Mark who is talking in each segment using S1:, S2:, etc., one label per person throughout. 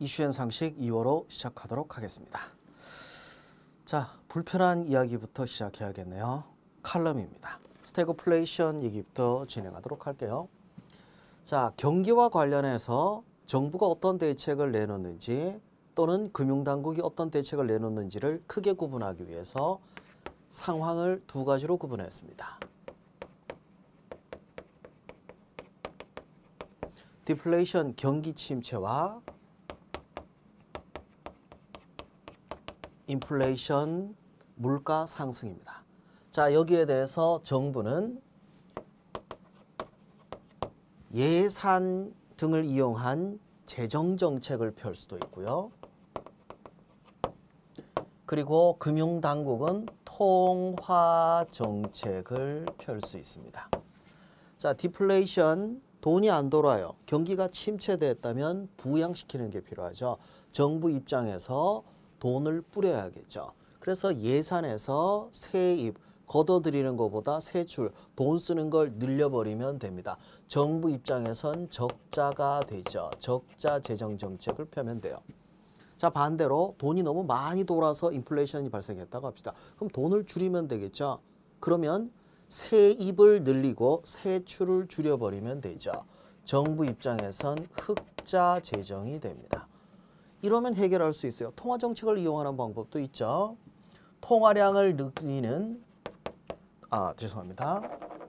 S1: 이슈앤 상식 2호로 시작하도록 하겠습니다. 자, 불편한 이야기부터 시작해야겠네요. 칼럼입니다. 스태그플레이션 얘기부터 진행하도록 할게요. 자, 경기와 관련해서 정부가 어떤 대책을 내놓는지 또는 금융당국이 어떤 대책을 내놓는지를 크게 구분하기 위해서 상황을 두 가지로 구분했습니다. 디플레이션 경기 침체와 인플레이션 물가 상승입니다. 자, 여기에 대해서 정부는 예산 등을 이용한 재정 정책을 펼 수도 있고요. 그리고 금융당국은 통화 정책을 펼 수 있습니다. 자, 디플레이션 돈이 안 돌아요. 경기가 침체됐다면 부양시키는 게 필요하죠. 정부 입장에서 돈을 뿌려야겠죠. 그래서 예산에서 세입, 걷어들이는 것보다 세출, 돈 쓰는 걸 늘려버리면 됩니다. 정부 입장에선 적자가 되죠. 적자 재정 정책을 펴면 돼요. 자, 반대로 돈이 너무 많이 돌아서 인플레이션이 발생했다고 합시다. 그럼 돈을 줄이면 되겠죠. 그러면 세입을 늘리고 세출을 줄여버리면 되죠. 정부 입장에선 흑자 재정이 됩니다. 이러면 해결할 수 있어요. 통화 정책을 이용하는 방법도 있죠. 통화량을 늘리는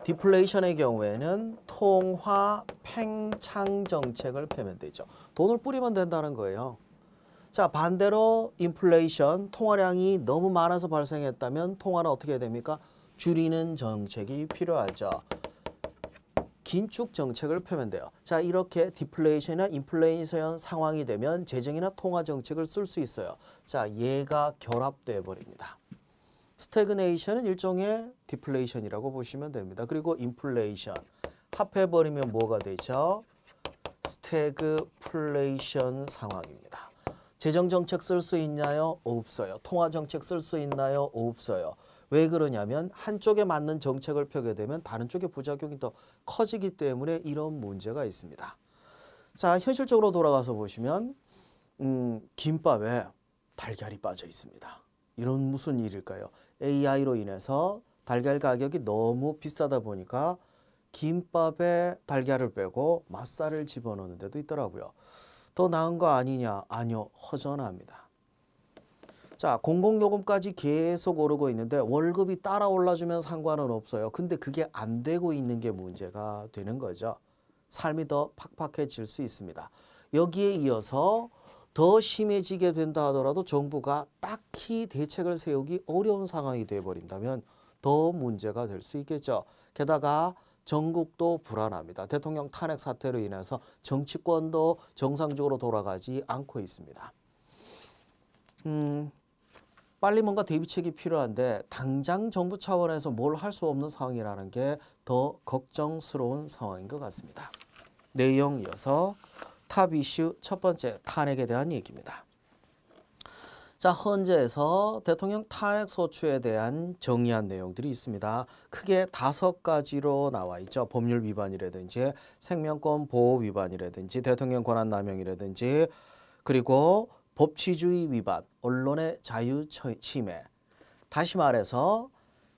S1: 디플레이션의 경우에는 통화 팽창 정책을 펴면 되죠. 돈을 뿌리면 된다는 거예요. 자, 반대로 인플레이션, 통화량이 너무 많아서 발생했다면 통화는 어떻게 해야 됩니까? 줄이는 정책이 필요하죠. 긴축 정책을 펴면 돼요. 자, 이렇게 디플레이션이나 인플레이션 상황이 되면 재정이나 통화 정책을 쓸 수 있어요. 자, 얘가 결합돼 버립니다. 스태그네이션은 일종의 디플레이션이라고 보시면 됩니다. 그리고 인플레이션 합해버리면 뭐가 되죠? 스태그플레이션 상황입니다. 재정 정책 쓸 수 있나요? 없어요. 통화 정책 쓸 수 있나요? 없어요. 왜 그러냐면 한쪽에 맞는 정책을 펴게 되면 다른 쪽의 부작용이 더 커지기 때문에 이런 문제가 있습니다. 자, 현실적으로 돌아가서 보시면 김밥에 달걀이 빠져 있습니다. 이런 무슨 일일까요? AI로 인해서 달걀 가격이 너무 비싸다 보니까 김밥에 달걀을 빼고 맛살을 집어넣는 데도 있더라고요. 더 나은 거 아니냐? 아니요, 허전합니다. 자, 공공요금까지 계속 오르고 있는데 월급이 따라 올라주면 상관은 없어요. 근데 그게 안 되고 있는 게 문제가 되는 거죠. 삶이 더 팍팍해질 수 있습니다. 여기에 이어서 더 심해지게 된다 하더라도 정부가 딱히 대책을 세우기 어려운 상황이 되어버린다면 더 문제가 될 수 있겠죠. 게다가 전국도 불안합니다. 대통령 탄핵 사태로 인해서 정치권도 정상적으로 돌아가지 않고 있습니다. 빨리 뭔가 대비책이 필요한데 당장 정부 차원에서 뭘 할 수 없는 상황이라는 게 더 걱정스러운 상황인 것 같습니다. 내용 이어서 탑 이슈 첫 번째 탄핵에 대한 얘기입니다. 자, 헌재에서 대통령 탄핵 소추에 대한 정리한 내용들이 있습니다. 크게 5가지로 나와 있죠. 법률 위반이라든지 생명권 보호 위반이라든지 대통령 권한 남용이라든지 그리고 법치주의 위반, 언론의 자유 침해. 다시 말해서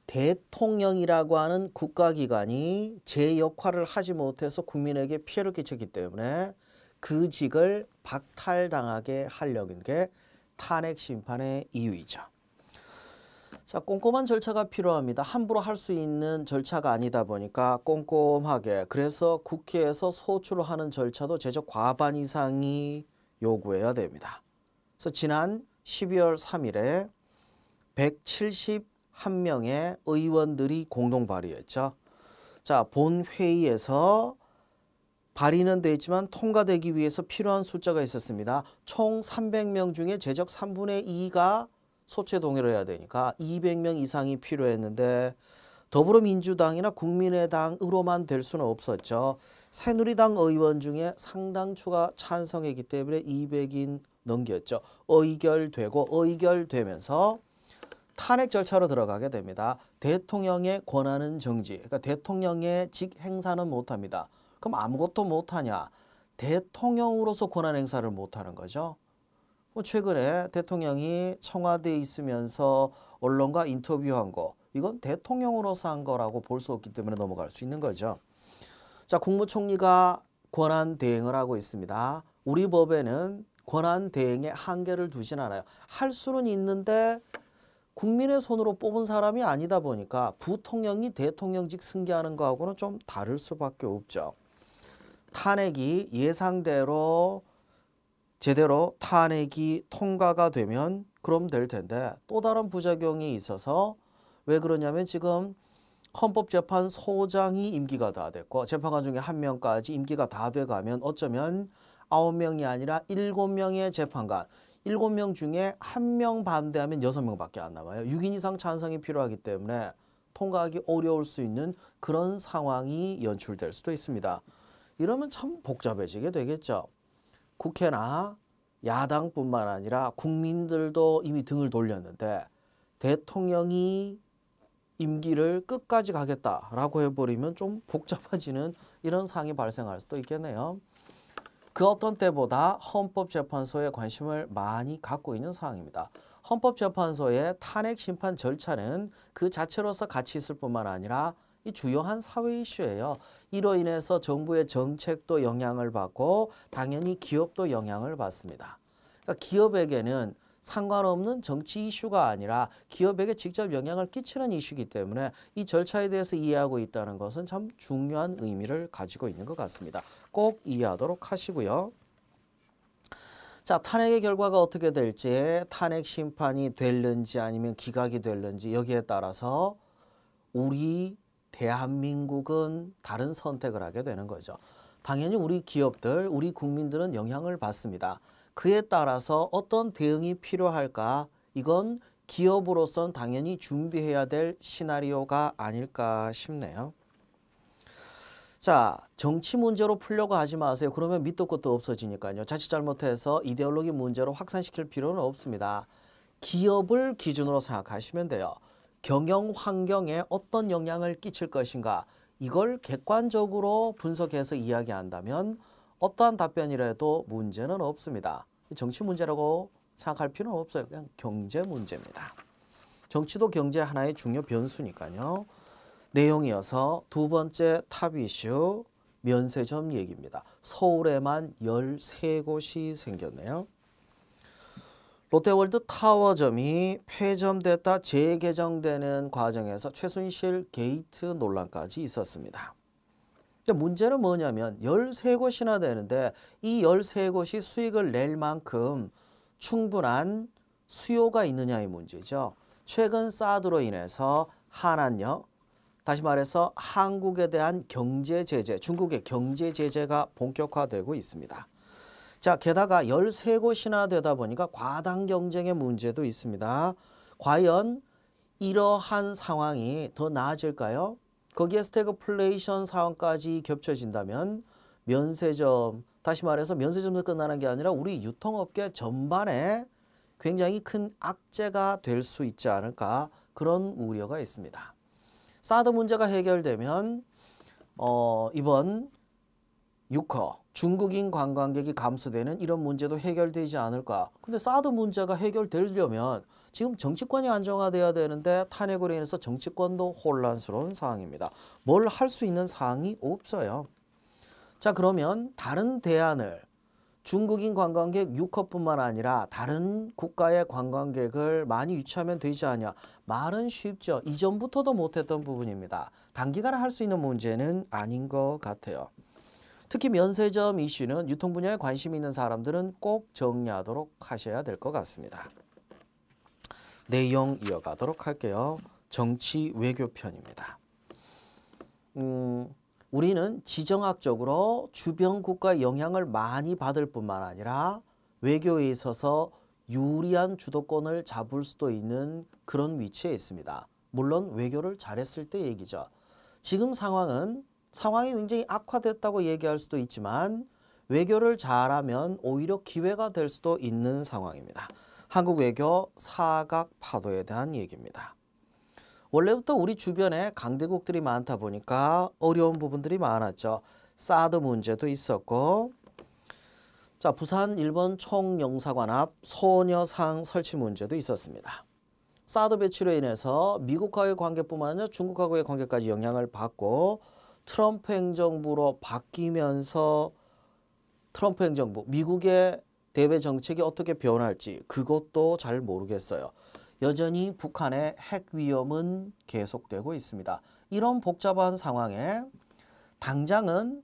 S1: 대통령이라고 하는 국가기관이 제 역할을 하지 못해서 국민에게 피해를 끼쳤기 때문에 그 직을 박탈당하게 하려는 게 탄핵 심판의 이유이죠. 자, 꼼꼼한 절차가 필요합니다. 함부로 할 수 있는 절차가 아니다 보니까 꼼꼼하게, 그래서 국회에서 소추를 하는 절차도 제적 과반 이상이 요구해야 됩니다. 그래서 지난 12월 3일에 171명의 의원들이 공동 발의했죠. 자, 본회의에서 발의는 돼 있지만 통과되기 위해서 필요한 숫자가 있었습니다. 총 300명 중에 제적 3분의 2가 소추에 동의를 해야 되니까 200명 이상이 필요했는데 더불어민주당이나 국민의당으로만 될 수는 없었죠. 새누리당 의원 중에 상당수가 찬성했기 때문에 200인 넘겼죠. 의결되면서 탄핵 절차로 들어가게 됩니다. 대통령의 권한은 정지, 그러니까 대통령의 직 행사는 못합니다. 그럼 아무것도 못하냐? 대통령으로서 권한 행사를 못하는 거죠. 최근에 대통령이 청와대에 있으면서 언론과 인터뷰한 거, 이건 대통령으로서 한 거라고 볼 수 없기 때문에 넘어갈 수 있는 거죠. 자, 국무총리가 권한 대행을 하고 있습니다. 우리 법에는 권한 대행에 한계를 두진 않아요. 할 수는 있는데 국민의 손으로 뽑은 사람이 아니다 보니까 부통령이 대통령직 승계하는 거하고는 좀 다를 수밖에 없죠. 탄핵이 예상대로 제대로 탄핵이 통과가 되면 그럼 될 텐데 또 다른 부작용이 있어서 왜 그러냐면 지금 헌법재판소장이 임기가 다 됐고 재판관 중에 한 명까지 임기가 다 돼가면 어쩌면 9명이 아니라 7명의 재판관 7명 중에 1명 반대하면 6명밖에 안 남아요. 6인 이상 찬성이 필요하기 때문에 통과하기 어려울 수 있는 그런 상황이 연출될 수도 있습니다. 이러면 참 복잡해지게 되겠죠. 국회나 야당뿐만 아니라 국민들도 이미 등을 돌렸는데 대통령이 임기를 끝까지 가겠다라고 해버리면 좀 복잡해지는 이런 상황이 발생할 수도 있겠네요. 그 어떤 때보다 헌법재판소에 관심을 많이 갖고 있는 상황입니다. 헌법재판소의 탄핵 심판 절차는 그 자체로서 가치 있을 뿐만 아니라 이 주요한 사회 이슈예요. 이로 인해서 정부의 정책도 영향을 받고 당연히 기업도 영향을 받습니다. 그러니까 기업에게는 상관없는 정치 이슈가 아니라 기업에게 직접 영향을 끼치는 이슈이기 때문에 이 절차에 대해서 이해하고 있다는 것은 참 중요한 의미를 가지고 있는 것 같습니다. 꼭 이해하도록 하시고요. 자, 탄핵의 결과가 어떻게 될지, 탄핵 심판이 될는지 아니면 기각이 될는지 여기에 따라서 우리 대한민국은 다른 선택을 하게 되는 거죠. 당연히 우리 기업들, 우리 국민들은 영향을 받습니다. 그에 따라서 어떤 대응이 필요할까? 이건 기업으로서는 당연히 준비해야 될 시나리오가 아닐까 싶네요. 자, 정치 문제로 풀려고 하지 마세요. 그러면 밑도 끝도 없어지니까요. 자칫 잘못해서 이데올로기 문제로 확산시킬 필요는 없습니다. 기업을 기준으로 생각하시면 돼요. 경영 환경에 어떤 영향을 끼칠 것인가? 이걸 객관적으로 분석해서 이야기한다면 어떠한 답변이라도 문제는 없습니다. 정치 문제라고 생각할 필요는 없어요. 그냥 경제 문제입니다. 정치도 경제 하나의 중요 변수니까요. 내용이어서 두 번째 탑 이슈 면세점 얘기입니다. 서울에만 13곳이 생겼네요. 롯데월드 타워점이 폐점됐다 재개정되는 과정에서 최순실 게이트 논란까지 있었습니다. 문제는 뭐냐면 13곳이나 되는데 이 13곳이 수익을 낼 만큼 충분한 수요가 있느냐의 문제죠. 최근 사드로 인해서 한한력, 다시 말해서 한국에 대한 경제 제재, 중국의 경제 제재가 본격화되고 있습니다. 자, 게다가 13곳이나 되다 보니까 과당 경쟁의 문제도 있습니다. 과연 이러한 상황이 더 나아질까요? 거기에 스태그플레이션 상황까지 겹쳐진다면 면세점, 다시 말해서 면세점도 끝나는 게 아니라 우리 유통업계 전반에 굉장히 큰 악재가 될 수 있지 않을까 그런 우려가 있습니다. 사드 문제가 해결되면 이번 6호 중국인 관광객이 감소되는 이런 문제도 해결되지 않을까. 근데 사드 문제가 해결되려면 지금 정치권이 안정화돼야 되는데 탄핵으로 인해서 정치권도 혼란스러운 상황입니다. 뭘 할 수 있는 상황이 없어요. 자, 그러면 다른 대안을 중국인 관광객 6호뿐만 아니라 다른 국가의 관광객을 많이 유치하면 되지 않냐. 말은 쉽죠. 이전부터도 못했던 부분입니다. 단기간에 할 수 있는 문제는 아닌 것 같아요. 특히 면세점 이슈는 유통 분야에 관심 있는 사람들은 꼭 정리하도록 하셔야 될 것 같습니다. 내용 이어가도록 할게요. 정치 외교 편입니다. 우리는 지정학적으로 주변 국가의 영향을 많이 받을 뿐만 아니라 외교에 있어서 유리한 주도권을 잡을 수도 있는 그런 위치에 있습니다. 물론 외교를 잘했을 때 얘기죠. 지금 상황이 굉장히 악화됐다고 얘기할 수도 있지만 외교를 잘하면 오히려 기회가 될 수도 있는 상황입니다. 한국 외교 사각 파도에 대한 얘기입니다. 원래부터 우리 주변에 강대국들이 많다 보니까 어려운 부분들이 많았죠. 사드 문제도 있었고, 자, 부산 일본 총영사관 앞 소녀상 설치 문제도 있었습니다. 사드 배치로 인해서 미국과의 관계뿐만 아니라 중국하고의 관계까지 영향을 받고 트럼프 행정부로 바뀌면서 트럼프 행정부, 미국의 대외 정책이 어떻게 변할지 그것도 잘 모르겠어요. 여전히 북한의 핵 위험은 계속되고 있습니다. 이런 복잡한 상황에 당장은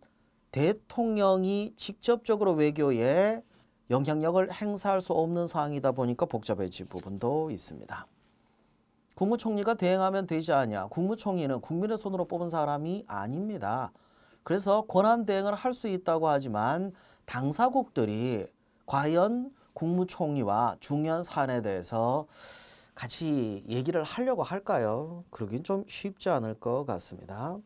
S1: 대통령이 직접적으로 외교에 영향력을 행사할 수 없는 상황이다 보니까 복잡해진 부분도 있습니다. 국무총리가 대행하면 되지 않냐. 국무총리는 국민의 손으로 뽑은 사람이 아닙니다. 그래서 권한 대행을 할 수 있다고 하지만 당사국들이 과연 국무총리와 중요한 사안에 대해서 같이 얘기를 하려고 할까요? 그러긴 좀 쉽지 않을 것 같습니다.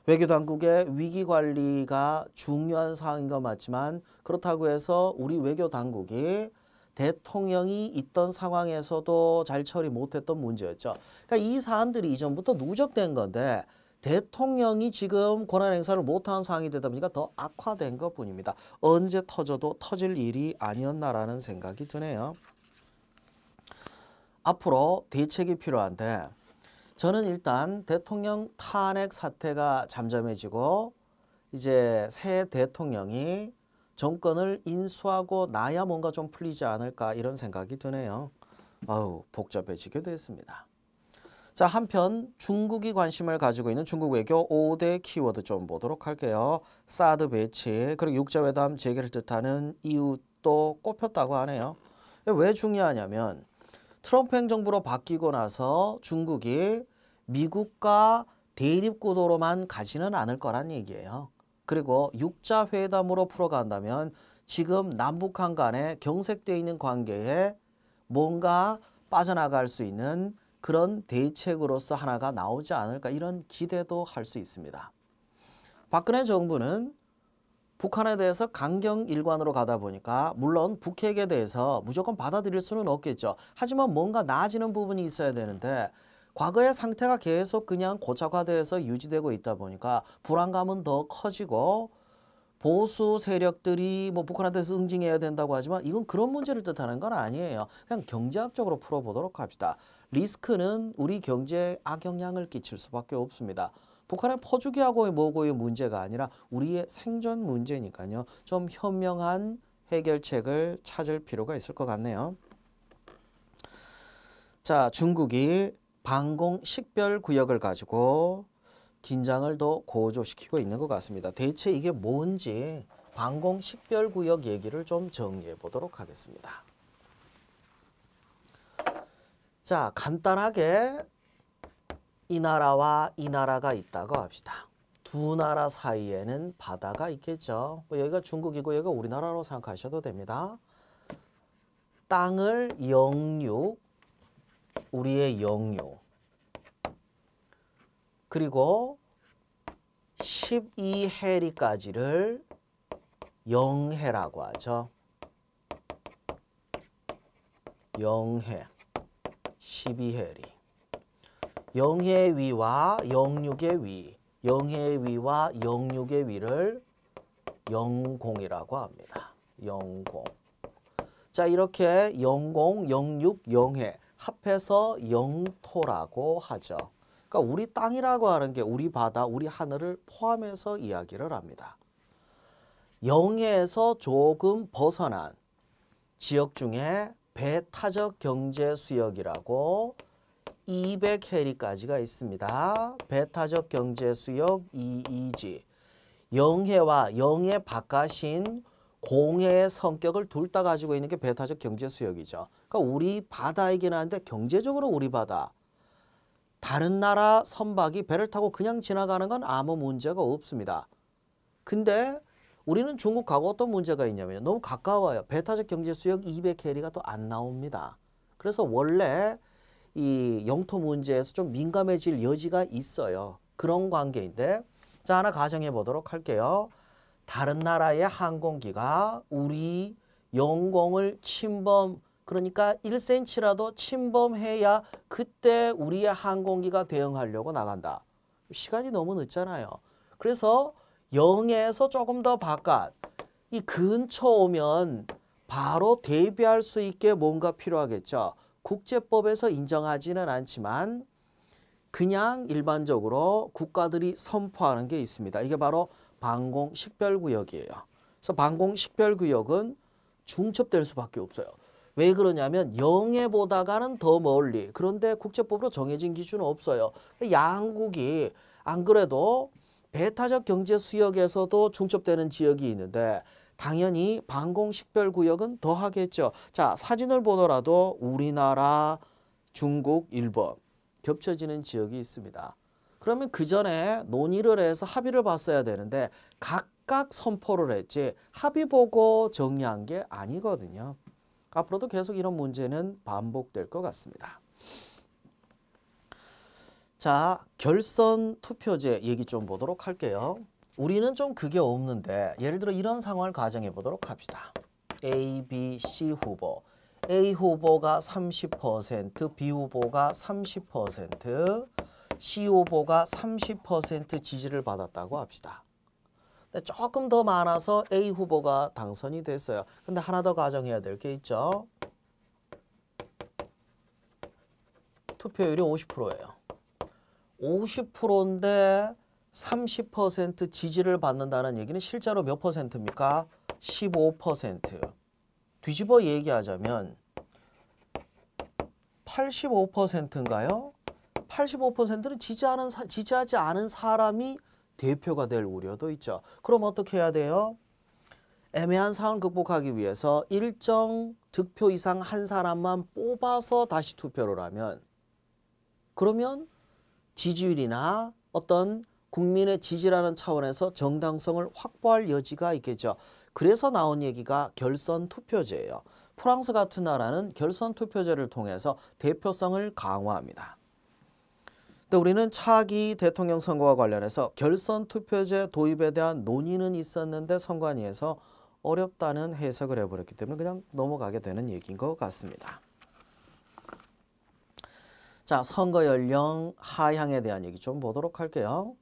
S1: 외교당국의 위기관리가 중요한 사항인 건 맞지만 그렇다고 해서 우리 외교당국이 대통령이 있던 상황에서도 잘 처리 못했던 문제였죠. 그러니까 이 사안들이 이전부터 누적된 건데 대통령이 지금 권한 행사를 못하는 상황이 되다 보니까 더 악화된 것뿐입니다. 언제 터져도 터질 일이 아니었나라는 생각이 드네요. 앞으로 대책이 필요한데 저는 일단 대통령 탄핵 사태가 잠잠해지고 이제 새 대통령이 정권을 인수하고 나야 뭔가 좀 풀리지 않을까 이런 생각이 드네요. 아우 복잡해지게 됐습니다. 자, 한편 중국이 관심을 가지고 있는 중국 외교 5대 키워드 좀 보도록 할게요. 사드 배치 그리고 육자회담 재개를 뜻하는 이유도 꼽혔다고 하네요. 왜 중요하냐면 트럼프 행정부로 바뀌고 나서 중국이 미국과 대립구도로만 가지는 않을 거란 얘기예요. 그리고 육자회담으로 풀어간다면 지금 남북한 간에 경색되어 있는 관계에 뭔가 빠져나갈 수 있는 그런 대책으로서 하나가 나오지 않을까 이런 기대도 할 수 있습니다. 박근혜 정부는 북한에 대해서 강경일관으로 가다 보니까 물론 북핵에 대해서 무조건 받아들일 수는 없겠죠. 하지만 뭔가 나아지는 부분이 있어야 되는데 과거의 상태가 계속 그냥 고착화돼서 유지되고 있다 보니까 불안감은 더 커지고 보수 세력들이 뭐 북한에 대해서 응징해야 된다고 하지만 이건 그런 문제를 뜻하는 건 아니에요. 그냥 경제학적으로 풀어보도록 합시다. 리스크는 우리 경제에 악영향을 끼칠 수밖에 없습니다. 북한의 퍼주기하고의 뭐고의 문제가 아니라 우리의 생존 문제니까요. 좀 현명한 해결책을 찾을 필요가 있을 것 같네요. 자, 중국이 방공 식별구역을 가지고 긴장을 더 고조시키고 있는 것 같습니다. 대체 이게 뭔지 방공 식별구역 얘기를 좀 정리해 보도록 하겠습니다. 자, 간단하게 이 나라와 이 나라가 있다고 합시다. 두 나라 사이에는 바다가 있겠죠. 여기가 중국이고 여기가 우리나라로 생각하셔도 됩니다. 땅을 영육, 우리의 영유, 그리고 12해리까지를 영해라고 하죠. 영해, 12해리. 영해의 위와 영육의 위, 영해의 위와 영육의 위를 영공이라고 합니다. 영공. 자, 이렇게 영공, 영육, 영해 합해서 영토라고 하죠. 그러니까 우리 땅이라고 하는 게 우리 바다, 우리 하늘을 포함해서 이야기를 합니다. 영해에서 조금 벗어난 지역 중에 배타적 경제 수역이라고 200해리까지가 있습니다. 배타적 경제 수역 EEZ. 영해와 영해 바깥인 공해의 성격을 둘 다 가지고 있는 게 배타적 경제 수역이죠. 그러니까 우리 바다이긴 한데 경제적으로 우리 바다. 다른 나라 선박이 배를 타고 그냥 지나가는 건 아무 문제가 없습니다. 근데 우리는 중국하고 어떤 문제가 있냐면 너무 가까워요. 배타적 경제 수역 200해리가 또 안 나옵니다. 그래서 원래 이 영토 문제에서 좀 민감해질 여지가 있어요. 그런 관계인데 자, 하나 가정해 보도록 할게요. 다른 나라의 항공기가 우리 영공을 침범, 그러니까 1cm라도 침범해야 그때 우리의 항공기가 대응하려고 나간다. 시간이 너무 늦잖아요. 그래서 영해에서 조금 더 바깥 이 근처 오면 바로 대비할 수 있게 뭔가 필요하겠죠. 국제법에서 인정하지는 않지만 그냥 일반적으로 국가들이 선포하는 게 있습니다. 이게 바로 방공식별구역이에요. 그래서 방공식별구역은 중첩될 수밖에 없어요. 왜 그러냐면 영해보다가는 더 멀리. 그런데 국제법으로 정해진 기준은 없어요. 양국이 안 그래도 배타적 경제 수역에서도 중첩되는 지역이 있는데 당연히 방공식별구역은 더 하겠죠. 자, 사진을 보더라도 우리나라, 중국, 일본 겹쳐지는 지역이 있습니다. 그러면 그 전에 논의를 해서 합의를 봤어야 되는데 각각 선포를 했지 합의 보고 정리한 게 아니거든요. 앞으로도 계속 이런 문제는 반복될 것 같습니다. 자, 결선 투표제 얘기 좀 보도록 할게요. 우리는 좀 그게 없는데 예를 들어 이런 상황을 가정해 보도록 합시다. A, B, C 후보. A 후보가 30%, B 후보가 30%, C 후보가 30% 지지를 받았다고 합시다. 근데 조금 더 많아서 A 후보가 당선이 됐어요. 근데 하나 더 가정해야 될 게 있죠. 투표율이 50%예요. 50%인데 30% 지지를 받는다는 얘기는 실제로 몇 %입니까? 15%. 뒤집어 얘기하자면 85%인가요? 85%는 지지하지 않은 사람이 대표가 될 우려도 있죠. 그럼 어떻게 해야 돼요? 애매한 상황을 극복하기 위해서 일정 득표 이상 한 사람만 뽑아서 다시 투표를 하면 그러면 지지율이나 어떤 국민의 지지라는 차원에서 정당성을 확보할 여지가 있겠죠. 그래서 나온 얘기가 결선 투표제예요. 프랑스 같은 나라는 결선 투표제를 통해서 대표성을 강화합니다. 근데 우리는 차기 대통령 선거와 관련해서 결선 투표제 도입에 대한 논의는 있었는데 선관위에서 어렵다는 해석을 해버렸기 때문에 그냥 넘어가게 되는 얘기인 것 같습니다. 자, 선거 연령 하향에 대한 얘기 좀 보도록 할게요.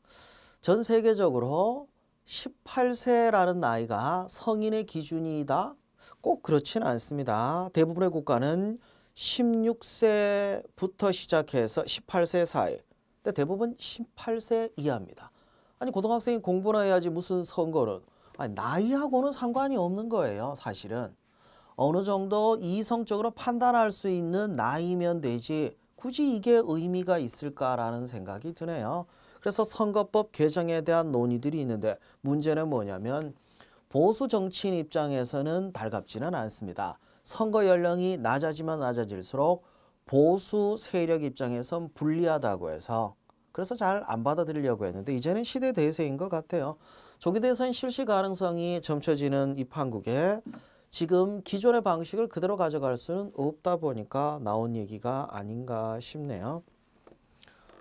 S1: 전 세계적으로 18세라는 나이가 성인의 기준이다? 꼭 그렇지는 않습니다. 대부분의 국가는 16세부터 시작해서 18세 사이. 근데 대부분 18세 이하입니다. 아니 고등학생이 공부나 해야지 무슨 선거는. 아니, 나이하고는 상관이 없는 거예요. 사실은. 어느 정도 이성적으로 판단할 수 있는 나이면 되지 굳이 이게 의미가 있을까라는 생각이 드네요. 그래서 선거법 개정에 대한 논의들이 있는데 문제는 뭐냐면 보수 정치인 입장에서는 달갑지는 않습니다. 선거 연령이 낮아지면 낮아질수록 보수 세력 입장에선 불리하다고 해서 그래서 잘 안 받아들이려고 했는데 이제는 시대 대세인 것 같아요. 조기 대선 실시 가능성이 점쳐지는 이 판국에 지금 기존의 방식을 그대로 가져갈 수는 없다 보니까 나온 얘기가 아닌가 싶네요.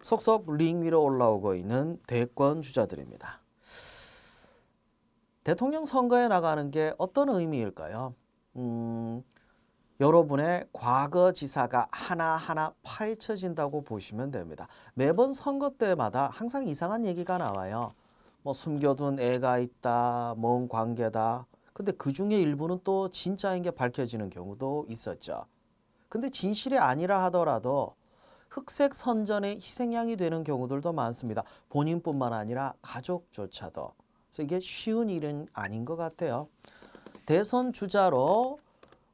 S1: 속속 링 위로 올라오고 있는 대권 주자들입니다. 대통령 선거에 나가는 게 어떤 의미일까요? 여러분의 과거 지사가 하나하나 파헤쳐진다고 보시면 됩니다. 매번 선거 때마다 항상 이상한 얘기가 나와요. 뭐 숨겨둔 애가 있다, 먼 관계다. 근데 그 중에 일부는 또 진짜인 게 밝혀지는 경우도 있었죠. 근데 진실이 아니라 하더라도 흑색 선전의 희생양이 되는 경우들도 많습니다. 본인뿐만 아니라 가족조차도. 그래서 이게 쉬운 일은 아닌 것 같아요. 대선 주자로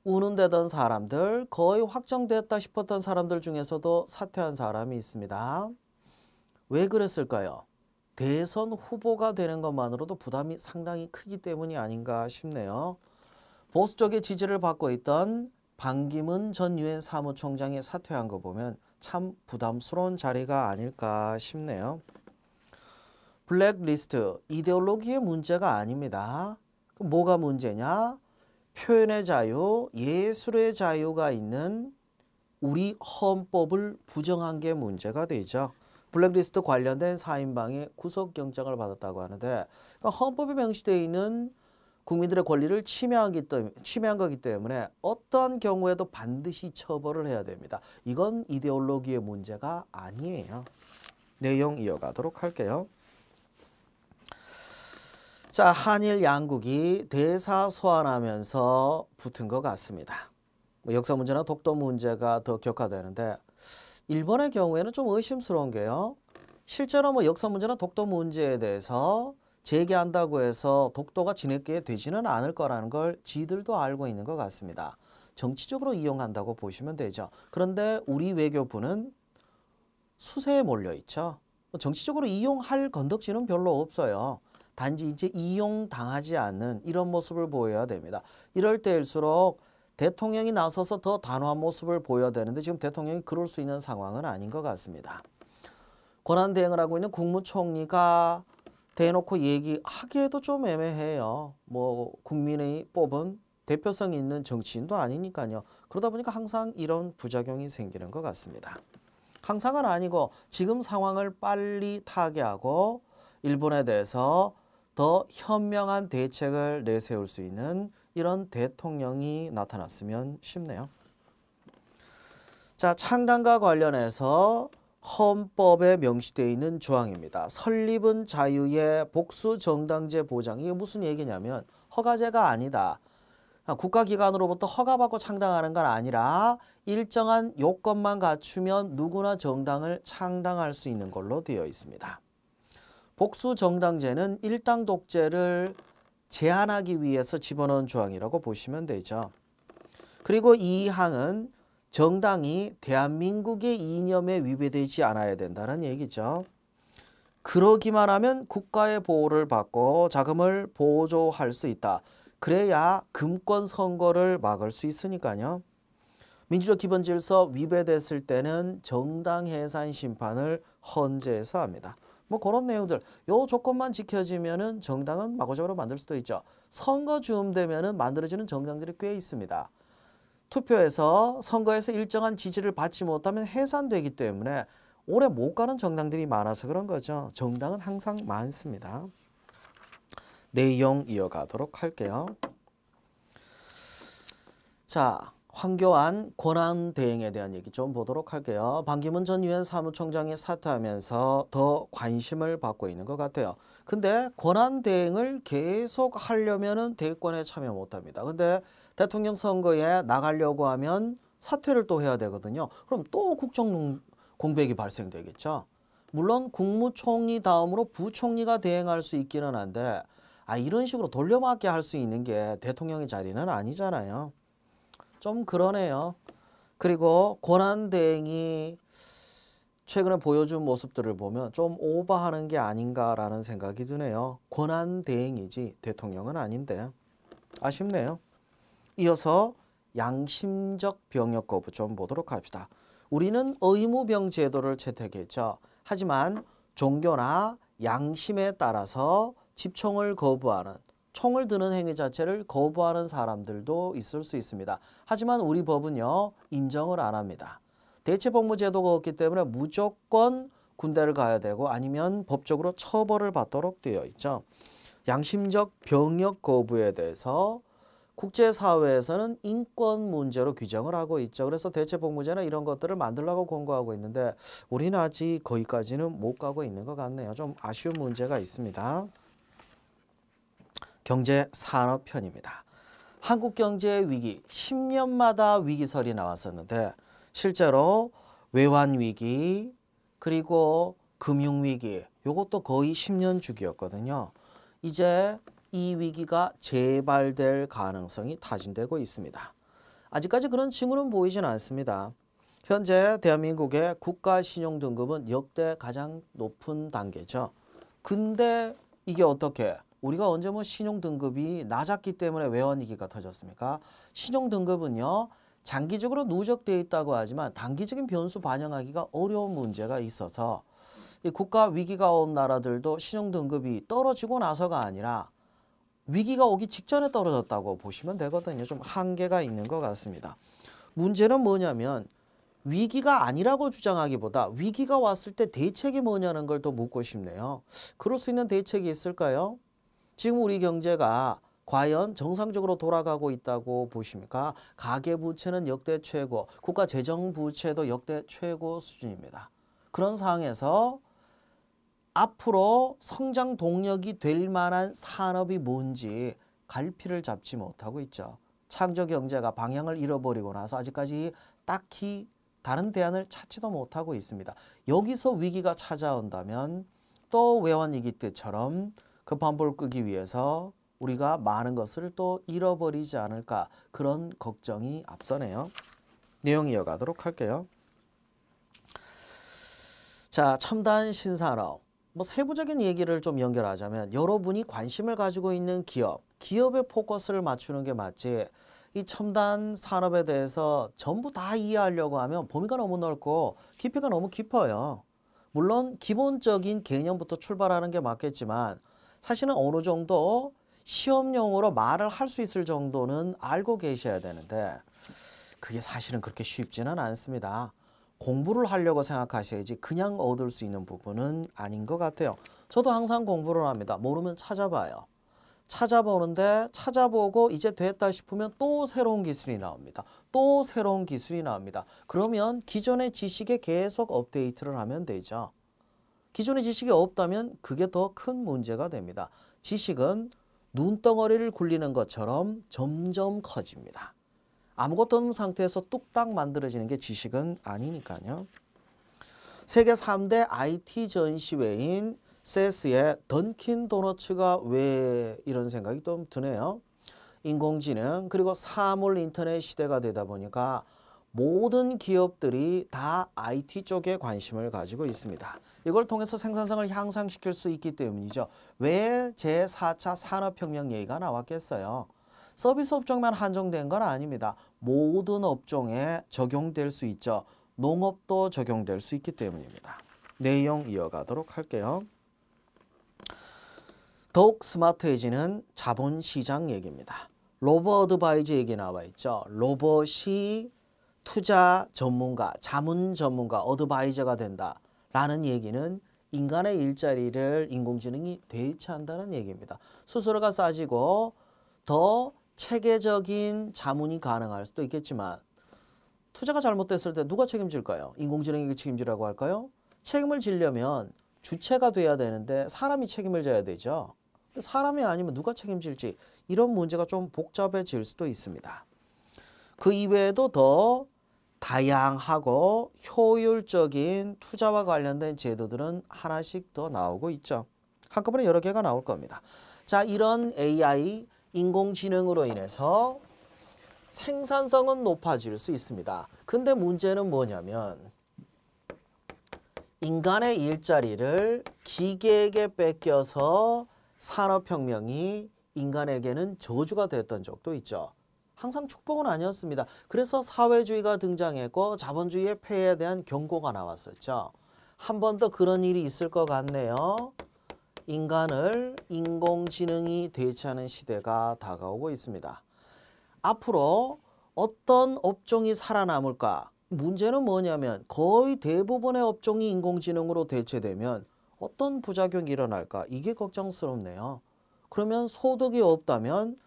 S1: 운운되던 사람들, 거의 확정됐다 싶었던 사람들 중에서도 사퇴한 사람이 있습니다. 왜 그랬을까요? 대선 후보가 되는 것만으로도 부담이 상당히 크기 때문이 아닌가 싶네요. 보수 쪽의 지지를 받고 있던 반기문 전 유엔 사무총장이 사퇴한 거 보면 참 부담스러운 자리가 아닐까 싶네요. 블랙리스트, 이데올로기의 문제가 아닙니다. 뭐가 문제냐? 표현의 자유, 예술의 자유가 있는 우리 헌법을 부정한 게 문제가 되죠. 블랙리스트 관련된 4인방이 구속영장을 받았다고 하는데 헌법에 명시되어 있는 국민들의 권리를 침해한 거기 때문에 어떠한 경우에도 반드시 처벌을 해야 됩니다. 이건 이데올로기의 문제가 아니에요. 내용 이어가도록 할게요. 자, 한일 양국이 대사 소환하면서 붙은 것 같습니다. 뭐 역사 문제나 독도 문제가 더 격화되는데 일본의 경우에는 좀 의심스러운 게요. 실제로 뭐 역사 문제나 독도 문제에 대해서 재개한다고 해서 독도가 진흙게 되지는 않을 거라는 걸 지들도 알고 있는 것 같습니다. 정치적으로 이용한다고 보시면 되죠. 그런데 우리 외교부는 수세에 몰려 있죠. 정치적으로 이용할 건덕지는 별로 없어요. 단지 이제 이용당하지 않는 이런 모습을 보여야 됩니다. 이럴 때일수록 대통령이 나서서 더 단호한 모습을 보여야 되는데 지금 대통령이 그럴 수 있는 상황은 아닌 것 같습니다. 권한대행을 하고 있는 국무총리가 대놓고 얘기하기에도 좀 애매해요. 뭐 국민의 뽑은 대표성 있는 정치인도 아니니까요. 그러다 보니까 항상 이런 부작용이 생기는 것 같습니다. 항상은 아니고 지금 상황을 빨리 타개하고 일본에 대해서 더 현명한 대책을 내세울 수 있는 이런 대통령이 나타났으면 싶네요. 자, 창당과 관련해서 헌법에 명시되어 있는 조항입니다. 설립은 자유의 복수 정당제 보장. 이게 무슨 얘기냐면 허가제가 아니다. 국가기관으로부터 허가받고 창당하는 건 아니라 일정한 요건만 갖추면 누구나 정당을 창당할 수 있는 걸로 되어 있습니다. 복수 정당제는 일당 독재를 제한하기 위해서 집어넣은 조항이라고 보시면 되죠. 그리고 이 항은 정당이 대한민국의 이념에 위배되지 않아야 된다는 얘기죠. 그러기만 하면 국가의 보호를 받고 자금을 보조할 수 있다. 그래야 금권 선거를 막을 수 있으니까요. 민주적 기본질서 위배됐을 때는 정당 해산 심판을 헌재에서 합니다. 뭐 그런 내용들, 요 조건만 지켜지면은 정당은 마구잡이로 만들 수도 있죠. 선거 즈음 되면은 만들어지는 정당들이 꽤 있습니다. 투표에서 선거에서 일정한 지지를 받지 못하면 해산되기 때문에 오래 못 가는 정당들이 많아서 그런 거죠. 정당은 항상 많습니다. 내용 이어가도록 할게요. 자, 황교안 권한대행에 대한 얘기 좀 보도록 할게요. 반기문 전 유엔 사무총장이 사퇴하면서 더 관심을 받고 있는 것 같아요. 근데 권한대행을 계속 하려면은 대권에 참여 못합니다. 근데 대통령 선거에 나가려고 하면 사퇴를 또 해야 되거든요. 그럼 또 국정 공백이 발생되겠죠. 물론 국무총리 다음으로 부총리가 대행할 수 있기는 한데 이런 식으로 돌려막기 할 수 있는 게 대통령의 자리는 아니잖아요. 좀 그러네요. 그리고 권한대행이 최근에 보여준 모습들을 보면 좀 오버하는 게 아닌가라는 생각이 드네요. 권한대행이지 대통령은 아닌데 아쉽네요. 이어서 양심적 병역 거부 좀 보도록 합시다. 우리는 의무병 제도를 채택했죠. 하지만 종교나 양심에 따라서 집총을 거부하는 총을 드는 행위 자체를 거부하는 사람들도 있을 수 있습니다. 하지만 우리 법은요 인정을 안 합니다. 대체복무 제도가 없기 때문에 무조건 군대를 가야 되고 아니면 법적으로 처벌을 받도록 되어 있죠. 양심적 병역 거부에 대해서 국제사회에서는 인권 문제로 규정을 하고 있죠. 그래서 대체복무제나 이런 것들을 만들려고 권고하고 있는데 우리는 아직 거기까지는 못 가고 있는 것 같네요. 좀 아쉬운 문제가 있습니다. 경제 산업 편입니다. 한국 경제의 위기, 10년마다 위기설이 나왔었는데 실제로 외환 위기 그리고 금융 위기 이것도 거의 10년 주기였거든요. 이제 이 위기가 재발될 가능성이 타진되고 있습니다. 아직까지 그런 징후는 보이진 않습니다. 현재 대한민국의 국가신용등급은 역대 가장 높은 단계죠. 근데 이게 어떻게? 우리가 언제 뭐 신용등급이 낮았기 때문에 외환위기가 터졌습니까? 신용등급은요. 장기적으로 누적되어 있다고 하지만 단기적인 변수 반영하기가 어려운 문제가 있어서 이 국가 위기가 온 나라들도 신용등급이 떨어지고 나서가 아니라 위기가 오기 직전에 떨어졌다고 보시면 되거든요. 좀 한계가 있는 것 같습니다. 문제는 뭐냐면 위기가 아니라고 주장하기보다 위기가 왔을 때 대책이 뭐냐는 걸 더 묻고 싶네요. 그럴 수 있는 대책이 있을까요? 지금 우리 경제가 과연 정상적으로 돌아가고 있다고 보십니까? 가계부채는 역대 최고, 국가재정부채도 역대 최고 수준입니다. 그런 상황에서 앞으로 성장 동력이 될 만한 산업이 뭔지 갈피를 잡지 못하고 있죠. 창조 경제가 방향을 잃어버리고 나서 아직까지 딱히 다른 대안을 찾지도 못하고 있습니다. 여기서 위기가 찾아온다면 또 외환위기 때처럼 급한 불 끄기 위해서 우리가 많은 것을 또 잃어버리지 않을까, 그런 걱정이 앞서네요. 내용 이어가도록 할게요. 자, 첨단 신산업. 세부적인 얘기를 좀 연결하자면 여러분이 관심을 가지고 있는 기업의 포커스를 맞추는 게 맞지, 이 첨단 산업에 대해서 전부 다 이해하려고 하면 범위가 너무 넓고 깊이가 너무 깊어요. 물론 기본적인 개념부터 출발하는 게 맞겠지만 사실은 어느 정도 시험용으로 말을 할 수 있을 정도는 알고 계셔야 되는데 그게 사실은 그렇게 쉽지는 않습니다. 공부를 하려고 생각하셔야지 그냥 얻을 수 있는 부분은 아닌 것 같아요. 저도 항상 공부를 합니다. 모르면 찾아봐요. 찾아보는데 찾아보고 이제 됐다 싶으면 또 새로운 기술이 나옵니다. 또 새로운 기술이 나옵니다. 그러면 기존의 지식에 계속 업데이트를 하면 되죠. 기존의 지식이 없다면 그게 더 큰 문제가 됩니다. 지식은 눈덩어리를 굴리는 것처럼 점점 커집니다. 아무것도 없는 상태에서 뚝딱 만들어지는 게 지식은 아니니까요. 세계 3대 IT 전시회인 CES의 던킨 도너츠가 왜 이런 생각이 좀 드네요. 인공지능 그리고 사물 인터넷 시대가 되다 보니까 모든 기업들이 다 IT 쪽에 관심을 가지고 있습니다. 이걸 통해서 생산성을 향상시킬 수 있기 때문이죠. 왜 제4차 산업혁명 얘기가 나왔겠어요? 서비스 업종만 한정된 건 아닙니다. 모든 업종에 적용될 수 있죠. 농업도 적용될 수 있기 때문입니다. 내용 이어가도록 할게요. 더욱 스마트해지는 자본시장 얘기입니다. 로봇 어드바이저 얘기 나와 있죠. 로봇이 투자 전문가, 자문 전문가, 어드바이저가 된다라는 얘기는 인간의 일자리를 인공지능이 대체한다는 얘기입니다. 수수료가 싸지고 더 체계적인 자문이 가능할 수도 있겠지만 투자가 잘못됐을 때 누가 책임질까요? 인공지능이 책임지라고 할까요? 책임을 지려면 주체가 돼야 되는데 사람이 책임을 져야 되죠. 근데 사람이 아니면 누가 책임질지, 이런 문제가 좀 복잡해질 수도 있습니다. 그 이외에도 더 다양하고 효율적인 투자와 관련된 제도들은 하나씩 더 나오고 있죠. 한꺼번에 여러 개가 나올 겁니다. 자, 이런 AI, 인공지능으로 인해서 생산성은 높아질 수 있습니다. 근데 문제는 뭐냐면 인간의 일자리를 기계에게 뺏겨서 산업혁명이 인간에게는 저주가 됐던 적도 있죠. 항상 축복은 아니었습니다. 그래서 사회주의가 등장했고 자본주의의 폐해에 대한 경고가 나왔었죠. 한 번 더 그런 일이 있을 것 같네요. 인간을 인공지능이 대체하는 시대가 다가오고 있습니다. 앞으로 어떤 업종이 살아남을까? 문제는 뭐냐면 거의 대부분의 업종이 인공지능으로 대체되면 어떤 부작용이 일어날까? 이게 걱정스럽네요. 그러면 소득이 없다면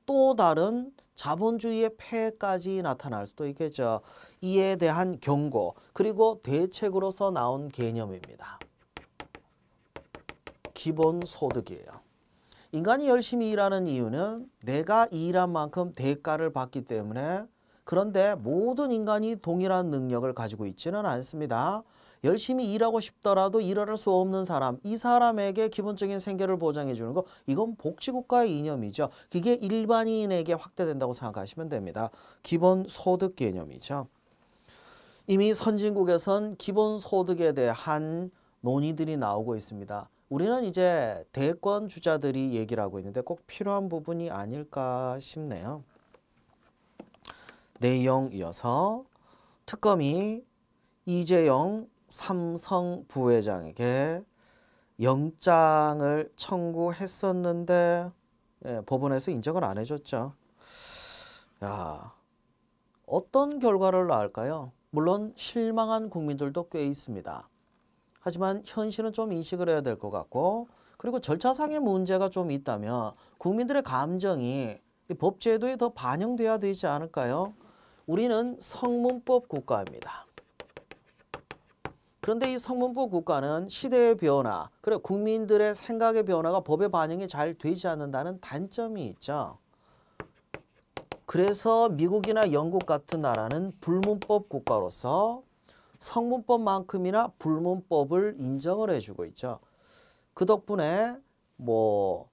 S1: 또 다른 자본주의의 폐해까지 나타날 수도 있겠죠. 이에 대한 경고, 그리고 대책으로서 나온 개념입니다. 기본소득이에요. 인간이 열심히 일하는 이유는 내가 일한 만큼 대가를 받기 때문에, 그런데 모든 인간이 동일한 능력을 가지고 있지는 않습니다. 열심히 일하고 싶더라도 일할 수 없는 사람, 이 사람에게 기본적인 생계를 보장해 주는 거, 이건 복지국가의 이념이죠. 그게 일반인에게 확대된다고 생각하시면 됩니다. 기본소득 개념이죠. 이미 선진국에선 기본소득에 대한 논의들이 나오고 있습니다. 우리는 이제 대권 주자들이 얘기를 하고 있는데 꼭 필요한 부분이 아닐까 싶네요. 내용 이어서 특검이 이재용 삼성 부회장에게 영장을 청구했었는데 법원에서 인정을 안 해줬죠. 야, 어떤 결과를 낳을까요? 물론 실망한 국민들도 꽤 있습니다. 하지만 현실은 좀 인식을 해야 될 것 같고, 그리고 절차상의 문제가 좀 있다면 국민들의 감정이 법제도에 더 반영돼야 되지 않을까요? 우리는 성문법 국가입니다. 그런데 이 성문법 국가는 시대의 변화, 그래 국민들의 생각의 변화가 법에 반영이 잘 되지 않는다는 단점이 있죠. 그래서 미국이나 영국 같은 나라는 불문법 국가로서 성문법만큼이나 불문법을 인정을 해주고 있죠. 그 덕분에 뭐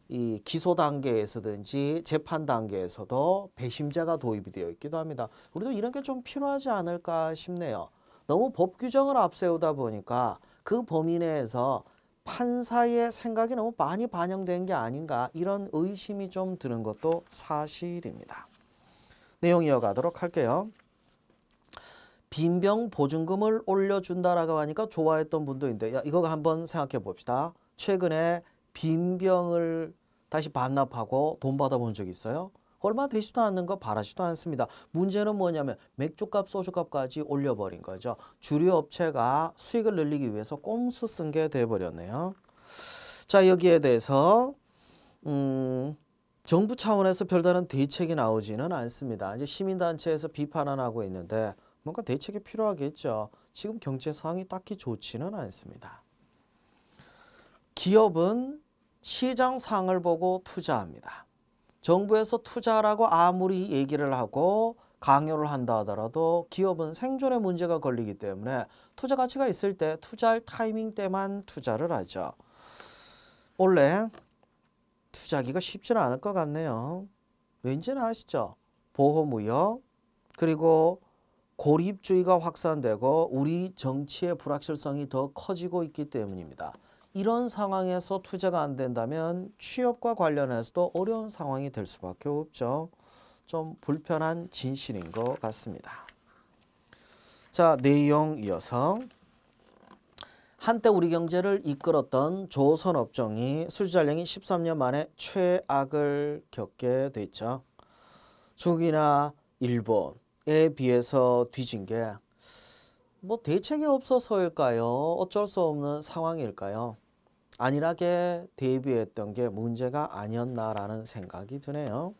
S1: 이 기소 단계에서든지 재판 단계에서도 배심자가 도입이 되어 있기도 합니다. 우리도 이런 게 좀 필요하지 않을까 싶네요. 너무 법 규정을 앞세우다 보니까 그 범위 내에서 판사의 생각이 너무 많이 반영된 게 아닌가 이런 의심이 좀 드는 것도 사실입니다. 내용 이어가도록 할게요. 빈병 보증금을 올려준다라고 하니까 좋아했던 분도 있는데 이거 한번 생각해 봅시다. 최근에 빈병을 다시 반납하고 돈 받아본 적 있어요? 얼마 되지도 않는 거 바라지도 않습니다. 문제는 뭐냐면 맥주값, 소주값까지 올려버린 거죠. 주류 업체가 수익을 늘리기 위해서 꼼수 쓴 게 돼버렸네요. 자, 여기에 대해서 정부 차원에서 별다른 대책이 나오지는 않습니다. 이제 시민단체에서 비판을 하고 있는데 뭔가 대책이 필요하겠죠. 지금 경제 상황이 딱히 좋지는 않습니다. 기업은 시장 상을 보고 투자합니다. 정부에서 투자라고 아무리 얘기를 하고 강요를 한다 하더라도 기업은 생존에 문제가 걸리기 때문에 투자 가치가 있을 때 투자할 타이밍 때만 투자를 하죠. 원래 투자하기가 쉽지는 않을 것 같네요. 왠지는 아시죠? 보호무역 그리고 고립주의가 확산되고 우리 정치의 불확실성이 더 커지고 있기 때문입니다. 이런 상황에서 투자가 안 된다면 취업과 관련해서도 어려운 상황이 될 수밖에 없죠. 좀 불편한 진실인 것 같습니다. 자, 내용 이어서 한때 우리 경제를 이끌었던 조선업종이 수주잔량이 13년 만에 최악을 겪게 됐죠. 중국이나 일본에 비해서 뒤진 게 뭐 대책이 없어서일까요? 어쩔 수 없는 상황일까요? 안일하게 대비했던 게 문제가 아니었나라는 생각이 드네요.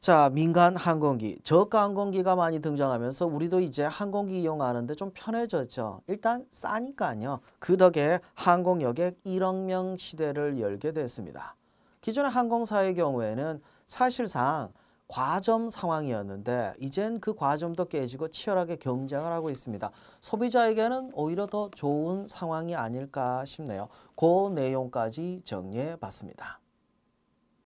S1: 자, 민간 항공기, 저가 항공기가 많이 등장하면서 우리도 이제 항공기 이용하는데 좀 편해졌죠. 일단 싸니까요. 그 덕에 항공여객 1억 명 시대를 열게 됐습니다. 기존의 항공사의 경우에는 사실상 과점 상황이었는데 이젠 그 과점도 깨지고 치열하게 경쟁을 하고 있습니다. 소비자에게는 오히려 더 좋은 상황이 아닐까 싶네요. 그 내용까지 정리해 봤습니다.